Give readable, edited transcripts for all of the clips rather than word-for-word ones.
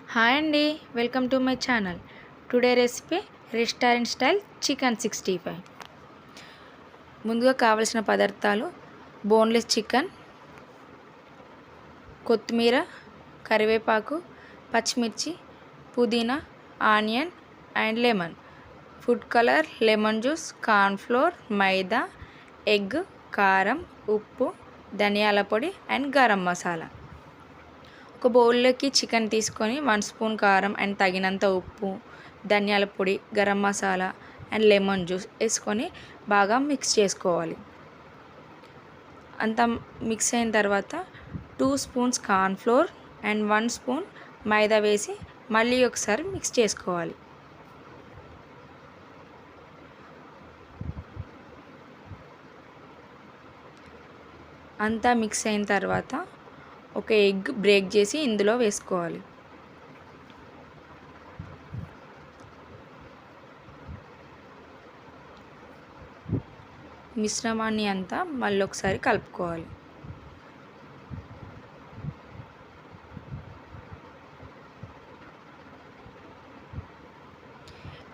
Hi అండి, welcome to my channel. Today recipe restaurant style chicken 65. ముందుగా కావలసిన పదార్థాలు: బోన్లెస్ చికెన్, కొత్తిమీర, కరివేపాకు, పచ్చిమిర్చి, పుదీనా, onion and lemon, food colour, lemon juice, cornflour, maida, egg, కారం, ఉప్పు, ధనియాల పొడి అండ్ గరం మసాలా. ఒక బౌల్లోకి చికెన్ తీసుకొని 1 స్పూన్ కారం అండ్ తగినంత ఉప్పు, ధనియాల పొడి, garam masala and lemon juice వేసుకొని బాగా మిక్స్ చేసుకోవాలి. అంతా మిక్స్ అయిన తర్వాత 2 స్పూన్స్ కార్న్ఫ్లోర్ అండ్ 1 స్పూన్ మైదా వేసి మళ్ళీ ఒకసారి మిక్స్ చేసుకోవాలి. అంతా మిక్స్ అయిన తర్వాత ఒక ఎగ్ బ్రేక్ చేసి ఇందులో వేసుకోవాలి. మిశ్రమాన్ని అంతా మళ్ళీ ఒకసారి కలుపుకోవాలి.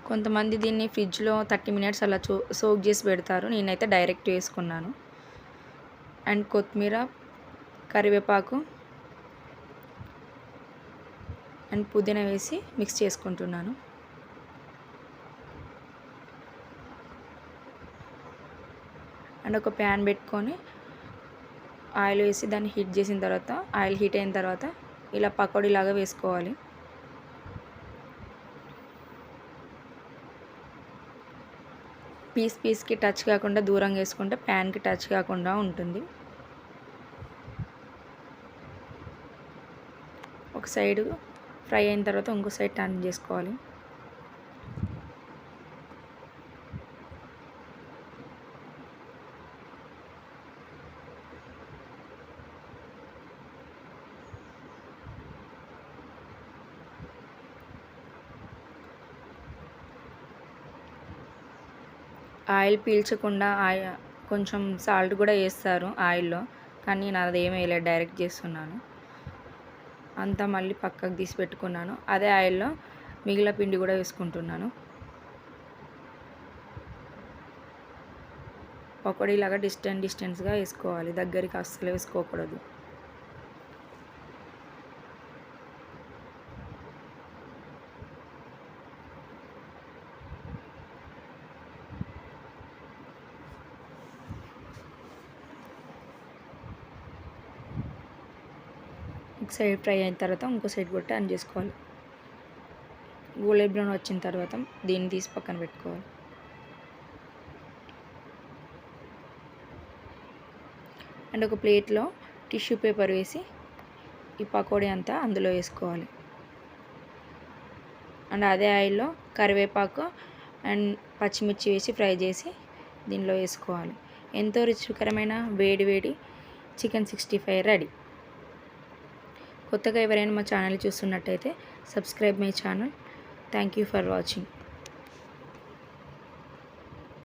కొంతమంది దీన్ని ఫ్రిడ్జ్లో 30 మినిట్స్ అలా సోక్ చేసి పెడతారు. నేనైతే డైరెక్ట్ వేసుకున్నాను. అండ్ కొత్తిమీర, కరివేపాకు అండ్ పుదీనా వేసి మిక్స్ చేసుకుంటున్నాను. అండ్ ఒక ప్యాన్ పెట్టుకొని ఆయిల్ వేసి దాన్ని హీట్ చేసిన తర్వాత, ఆయిల్ హీట్ అయిన తర్వాత ఇలా పకోడీలాగా వేసుకోవాలి. పీస్కి టచ్ కాకుండా దూరంగా వేసుకుంటే ప్యాన్కి టచ్ కాకుండా ఉంటుంది. ఒక సైడ్ ఫ్రై అయిన తర్వాత ఇంకో సైడ్ టర్న్ చేసుకోవాలి. ఆయిల్ పీల్చకుండా కొంచెం సాల్ట్ కూడా వేస్తారు ఆయిల్లో, కానీ నేను అదేమీ వేయలేదు, డైరెక్ట్ చేస్తున్నాను. అంతా మళ్ళీ పక్కకు తీసి పెట్టుకున్నాను. అదే ఆయిల్లో మిగిలిన పిండి కూడా వేసుకుంటున్నాను. పకోడీలాగా డిస్టెన్స్గా వేసుకోవాలి, దగ్గరికి అస్సలు వేసుకోకూడదు. ఒక సైడ్ ఫ్రై అయిన తర్వాత ఇంకో సైడ్ కూడా టర్న్ చేసుకోవాలి. గోల్డెన్ బ్రౌన్ వచ్చిన తర్వాత దీన్ని తీసి పక్కన పెట్టుకోవాలి. అండ్ ఒక ప్లేట్లో టిష్యూ పేపర్ వేసి ఈ పకోడీ అంతా అందులో వేసుకోవాలి. అండ్ అదే ఆయిల్లో కరివేపాకు అండ్ పచ్చిమిర్చి వేసి ఫ్రై చేసి దీనిలో వేసుకోవాలి. ఎంతో రుచికరమైన వేడి చికెన్ 65 రెడీ. కొత్తగా ఎవరైనా మా ఛానల్ చూస్తున్నట్టయితే subscribe my channel. Thank you for watching.